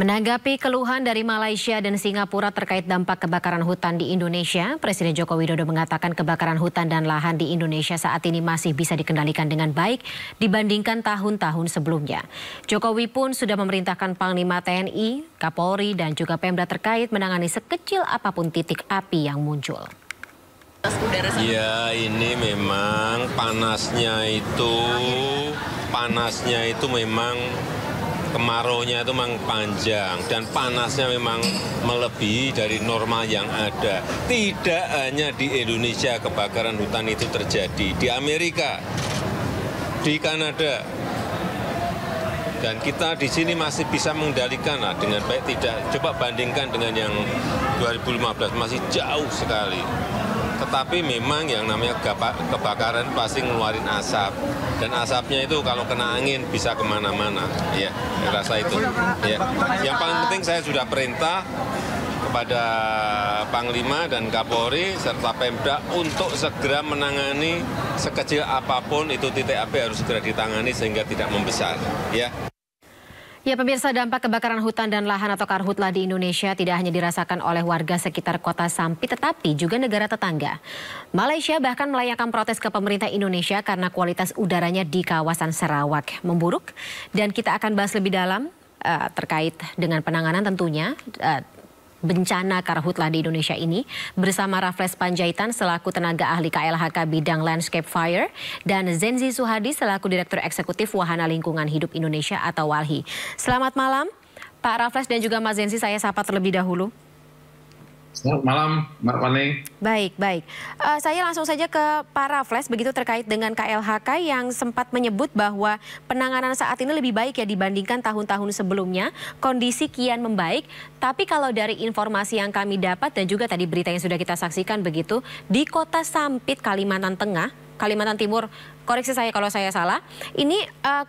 Menanggapi keluhan dari Malaysia dan Singapura terkait dampak kebakaran hutan di Indonesia, Presiden Joko Widodo mengatakan kebakaran hutan dan lahan di Indonesia saat ini masih bisa dikendalikan dengan baik dibandingkan tahun-tahun sebelumnya. Jokowi pun sudah memerintahkan Panglima TNI, Kapolri, dan juga Pemda terkait menangani sekecil apapun titik api yang muncul. Ya, ini memang panasnya itu memang kemaraunya itu memang panjang dan panasnya memang melebihi dari normal yang ada. Tidak hanya di Indonesia kebakaran hutan itu terjadi, di Amerika, di Kanada. Dan kita di sini masih bisa mengendalikan dengan baik. Tidak, coba bandingkan dengan yang 2015 masih jauh sekali. Tetapi memang yang namanya kebakaran pasti ngeluarin asap. Dan asapnya itu kalau kena angin bisa kemana-mana. Ya, saya rasa itu. Ya. Yang paling penting saya sudah perintah kepada Panglima dan Kapolri serta Pemda untuk segera menangani sekecil apapun itu titik api harus segera ditangani sehingga tidak membesar. Ya. Ya, pemirsa, dampak kebakaran hutan dan lahan atau karhutlah di Indonesia tidak hanya dirasakan oleh warga sekitar kota Sampit, tetapi juga negara tetangga. Malaysia bahkan melayangkan protes ke pemerintah Indonesia karena kualitas udaranya di kawasan Sarawak memburuk. Dan kita akan bahas lebih dalam terkait dengan penanganan tentunya bencana karhutlah di Indonesia ini bersama Raffles Panjaitan selaku tenaga ahli KLHK bidang landscape fire dan Zenzi Suhadi selaku Direktur Eksekutif Wahana Lingkungan Hidup Indonesia atau WALHI. Selamat malam Pak Raffles dan juga Mas Zenzi, saya sapa terlebih dahulu. Selamat malam, Mbak Fani. Baik. Saya langsung saja ke Pak Raffles begitu terkait dengan KLHK yang sempat menyebut bahwa penanganan saat ini lebih baik ya dibandingkan tahun-tahun sebelumnya. Kondisi kian membaik, tapi kalau dari informasi yang kami dapat dan juga tadi berita yang sudah kita saksikan begitu, di kota Sampit, Kalimantan Tengah, Kalimantan Timur, koreksi saya kalau saya salah, ini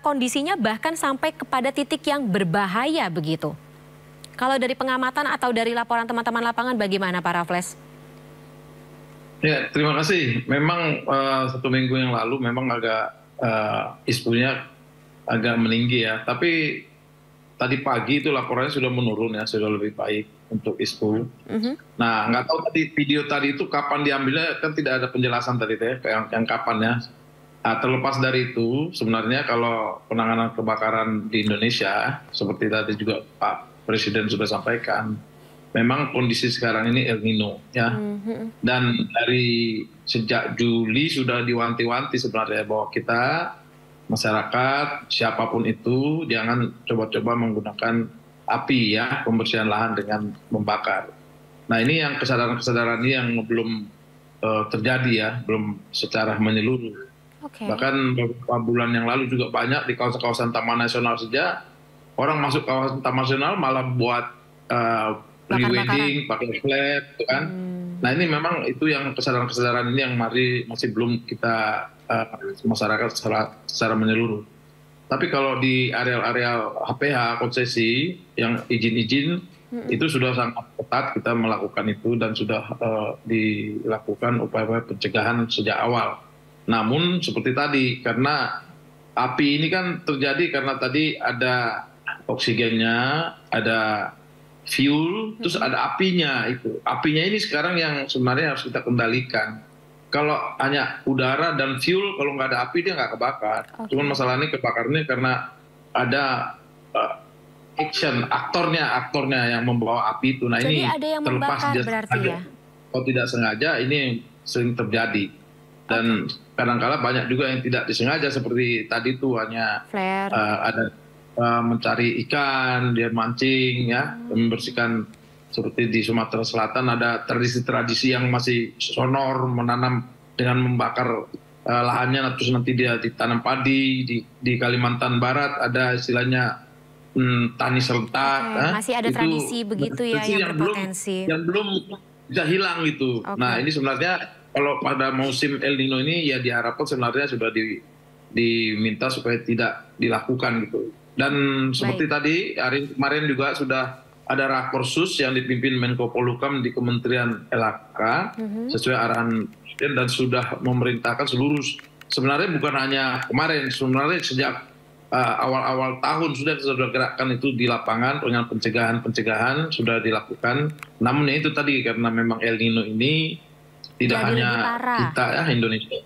kondisinya bahkan sampai kepada titik yang berbahaya begitu. Kalau dari pengamatan atau dari laporan teman-teman lapangan bagaimana Pak Raffles? Ya, terima kasih. Memang 1 minggu yang lalu memang agak ispunya agak meninggi ya. Tapi tadi pagi itu laporannya sudah menurun ya, sudah lebih baik untuk ispu. Nah, nggak tahu tadi video tadi itu kapan diambilnya, kan tidak ada penjelasan tadi ya, yang kapan ya. Nah, terlepas dari itu, sebenarnya kalau penanganan kebakaran di Indonesia, seperti tadi juga Pak Presiden sudah sampaikan, memang kondisi sekarang ini El Nino ya. Dan dari sejak Juli sudah diwanti-wanti sebenarnya bahwa kita masyarakat siapapun itu jangan coba-coba menggunakan api ya, pembersihan lahan dengan membakar. Nah, ini yang kesadaran-kesadaran ini yang belum terjadi ya, belum secara menyeluruh. Bahkan beberapa bulan yang lalu juga banyak di kawasan-kawasan Taman Nasional saja orang masuk kawasan Taman Nasional malah buat pre-wedding, pakai flat, gitu kan. Nah, ini memang itu yang kesadaran-kesadaran ini yang masih belum kita masyarakat secara menyeluruh. Tapi kalau di areal-areal HPH konsesi yang izin-izin itu sudah sangat ketat kita melakukan itu dan sudah dilakukan upaya-upaya pencegahan sejak awal. Namun seperti tadi, karena api ini kan terjadi karena tadi ada oksigennya, ada fuel, terus ada apinya itu. Apinya ini sekarang yang sebenarnya harus kita kendalikan. Kalau hanya udara dan fuel, kalau nggak ada api dia nggak kebakar. Cuman masalahnya kebakarnya karena ada action, aktornya yang membawa api itu. Nah, jadi ini ada yang terlepas membakar berarti ya? Kalau tidak sengaja ini sering terjadi. Dan kadang-kala banyak juga yang tidak disengaja seperti tadi itu hanya ada mencari ikan, dia mancing ya, membersihkan. Seperti di Sumatera Selatan ada tradisi-tradisi yang masih sonor menanam dengan membakar lahannya, terus nanti dia ditanam padi. Di Kalimantan Barat ada istilahnya tani serentak. Masih ada tradisi begitu ya yang berpotensi. Yang belum bisa hilang gitu. Nah, ini sebenarnya kalau pada musim El Nino ini ya diharapkan sebenarnya sudah diminta supaya tidak dilakukan gitu. Dan seperti tadi hari kemarin juga sudah ada rakorsus yang dipimpin Menko Polhukam di Kementerian LHK sesuai arahan Presiden dan sudah memerintahkan seluruh, sebenarnya bukan hanya kemarin, sebenarnya sejak awal-awal tahun sudah gerakkan itu di lapangan, dengan pencegahan sudah dilakukan. Namun ya itu tadi karena memang El Nino ini tidak hanya kita ya Indonesia.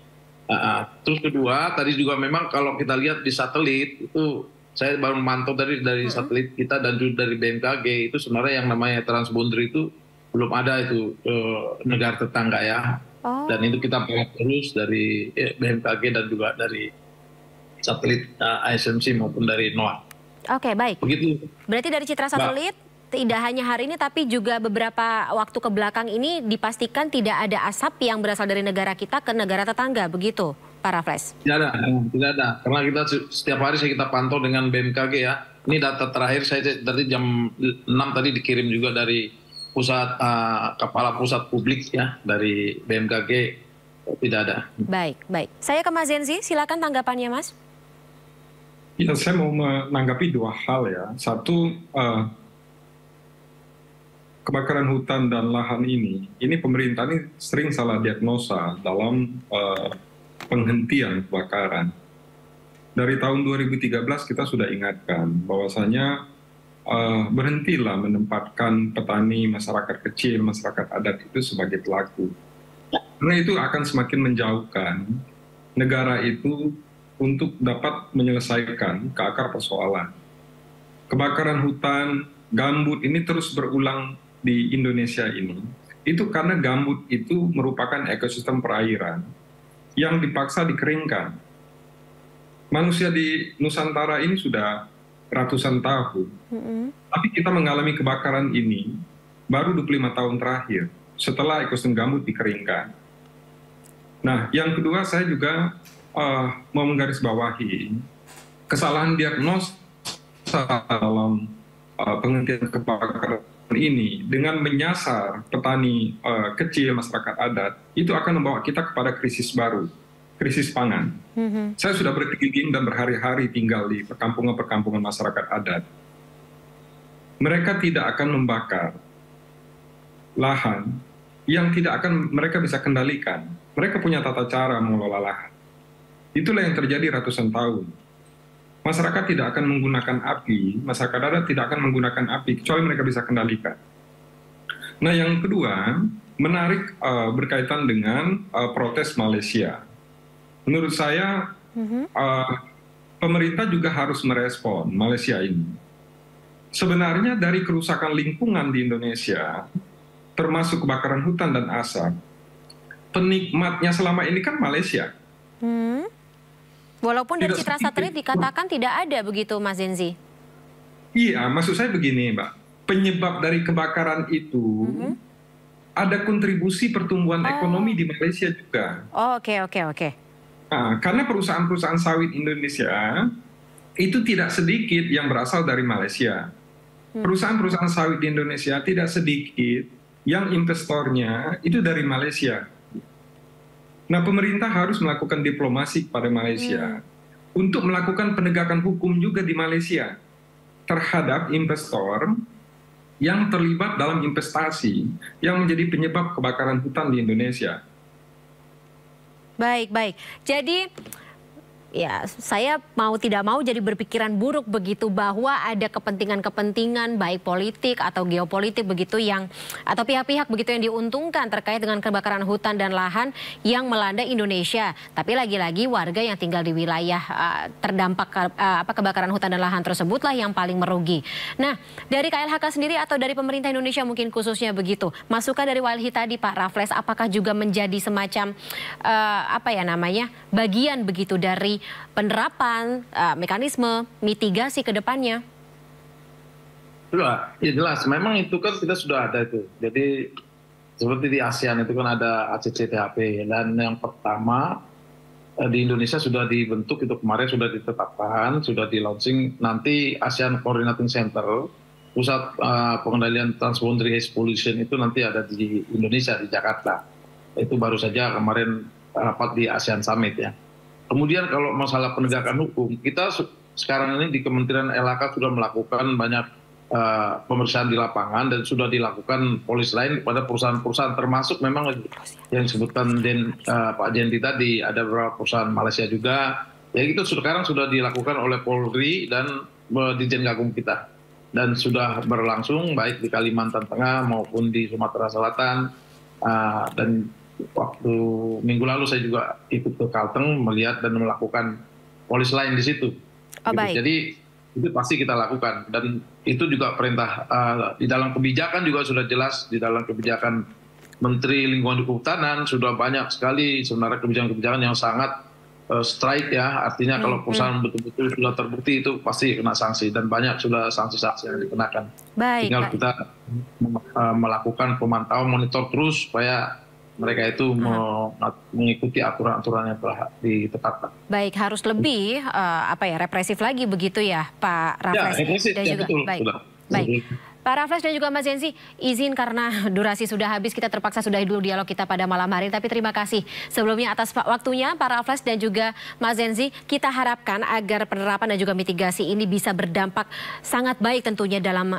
Terus kedua tadi juga memang kalau kita lihat di satelit itu saya baru memantau dari satelit kita dan juga dari BMKG itu sebenarnya yang namanya transboundary itu belum ada itu negara tetangga ya. Dan itu kita pantau terus dari BMKG dan juga dari satelit ISMC maupun dari NOAA. Oke, baik. Begitu. Berarti dari citra satelit tidak hanya hari ini tapi juga beberapa waktu ke belakang ini dipastikan tidak ada asap yang berasal dari negara kita ke negara tetangga, begitu Pak Raffles? Tidak ada. Karena kita setiap hari kita pantau dengan BMKG ya. Ini data terakhir saya dari jam 6 tadi dikirim juga dari pusat kepala pusat publik ya dari BMKG, tidak ada. Baik. Saya ke Mas Zenzi, silakan tanggapannya Mas. Ya, saya mau menanggapi dua hal ya. Satu, kebakaran hutan dan lahan ini pemerintah ini sering salah diagnosa dalam penghentian kebakaran. Dari tahun 2013 kita sudah ingatkan bahwasanya berhentilah menempatkan petani, masyarakat kecil, masyarakat adat itu sebagai pelaku. Karena itu akan semakin menjauhkan negara itu untuk dapat menyelesaikan ke akar persoalan. Kebakaran hutan, gambut ini terus berulang di Indonesia ini. Itu karena gambut itu merupakan ekosistem perairan yang dipaksa dikeringkan. Manusia di Nusantara ini sudah ratusan tahun. Tapi kita mengalami kebakaran ini baru 25 tahun terakhir setelah ekosistem gambut dikeringkan. Nah, yang kedua saya juga mau menggarisbawahi kesalahan diagnosa dalam penghentian kebakaran ini dengan menyasar petani kecil, masyarakat adat, itu akan membawa kita kepada krisis baru, krisis pangan. Saya sudah berkeliling dan berhari-hari tinggal di perkampungan-perkampungan masyarakat adat. Mereka tidak akan membakar lahan yang tidak akan mereka bisa kendalikan. Mereka punya tata cara mengelola lahan. Itulah yang terjadi ratusan tahun. Masyarakat tidak akan menggunakan api, masyarakat adat tidak akan menggunakan api, kecuali mereka bisa kendalikan. Nah, yang kedua, menarik berkaitan dengan protes Malaysia. Menurut saya, pemerintah juga harus merespon Malaysia ini. Sebenarnya dari kerusakan lingkungan di Indonesia, termasuk kebakaran hutan dan asap, penikmatnya selama ini kan Malaysia. Walaupun dari citra satelit dikatakan tidak ada begitu Mas Zenzi. Iya, maksud saya begini Mbak. Penyebab dari kebakaran itu ada kontribusi pertumbuhan ekonomi di Malaysia juga. Oke. Nah, karena perusahaan-perusahaan sawit Indonesia itu tidak sedikit yang berasal dari Malaysia. Perusahaan-perusahaan sawit di Indonesia tidak sedikit yang investornya itu dari Malaysia. Nah, pemerintah harus melakukan diplomasi kepada Malaysia untuk melakukan penegakan hukum juga di Malaysia terhadap investor yang terlibat dalam investasi yang menjadi penyebab kebakaran hutan di Indonesia. Baik. Jadi ya, saya mau tidak mau jadi berpikiran buruk begitu bahwa ada kepentingan-kepentingan baik politik atau geopolitik begitu yang atau pihak-pihak begitu yang diuntungkan terkait dengan kebakaran hutan dan lahan yang melanda Indonesia. Tapi lagi-lagi warga yang tinggal di wilayah terdampak kebakaran hutan dan lahan tersebutlah yang paling merugi. Nah, dari KLHK sendiri atau dari pemerintah Indonesia mungkin khususnya begitu, masukan dari Walhi tadi Pak Raffles, apakah juga menjadi semacam bagian begitu dari penerapan mekanisme mitigasi ke depannya? Ya jelas, memang itu kan kita sudah ada itu. Jadi seperti di ASEAN itu kan ada ACCTHP dan yang pertama di Indonesia sudah dibentuk itu kemarin sudah ditetapkan, sudah di launching nanti ASEAN Coordinating Center, pusat pengendalian transboundary haze pollution itu nanti ada di Indonesia di Jakarta. Itu baru saja kemarin rapat di ASEAN Summit ya. Kemudian kalau masalah penegakan hukum, kita sekarang ini di Kementerian LHK sudah melakukan banyak pemeriksaan di lapangan dan sudah dilakukan polis lain kepada perusahaan-perusahaan termasuk memang yang disebutkan Pak Jendi tadi, ada beberapa perusahaan Malaysia juga Ya itu sekarang sudah dilakukan oleh Polri dan Dirjen Gakum kita. Dan sudah berlangsung baik di Kalimantan Tengah maupun di Sumatera Selatan. Dan waktu minggu lalu saya juga ikut ke Kalteng melihat dan melakukan polis lain di situ. Baik. Jadi itu pasti kita lakukan. Dan itu juga perintah di dalam kebijakan juga sudah jelas, di dalam kebijakan Menteri Lingkungan Hidup Kehutanan sudah banyak sekali sebenarnya kebijakan-kebijakan yang sangat strike ya, artinya kalau perusahaan betul-betul sudah terbukti itu pasti kena sanksi dan banyak sudah sanksi-sanksi yang dikenakan. Tinggal kita melakukan pemantauan, monitor terus supaya mereka itu mengikuti aturan-aturan yang telah ditetapkan. Baik, harus lebih represif lagi begitu ya, Pak Raffles. Ya, represif, dan ya, juga betul. baik. Sudah. Baik. Pak Raffles dan juga Mas Zenzi, izin karena durasi sudah habis, kita terpaksa sudahi dulu dialog kita pada malam hari. Tapi terima kasih sebelumnya atas waktunya Pak Raffles dan juga Mas Zenzi. Kita harapkan agar penerapan dan juga mitigasi ini bisa berdampak sangat baik tentunya dalam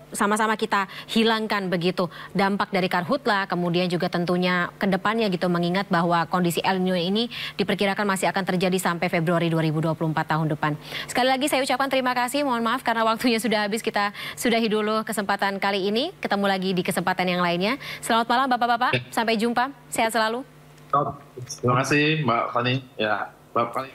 sama-sama kita hilangkan begitu dampak dari karhutla, kemudian juga tentunya ke depannya gitu, mengingat bahwa kondisi El Nino ini diperkirakan masih akan terjadi sampai Februari 2024 tahun depan. Sekali lagi saya ucapkan terima kasih, mohon maaf karena waktunya sudah habis, kita sudahi dulu kesempatan kali ini, ketemu lagi di kesempatan yang lainnya. Selamat malam Bapak-Bapak, sampai jumpa, sehat selalu. Terima kasih Mbak Fani. Ya, Mbak Fani.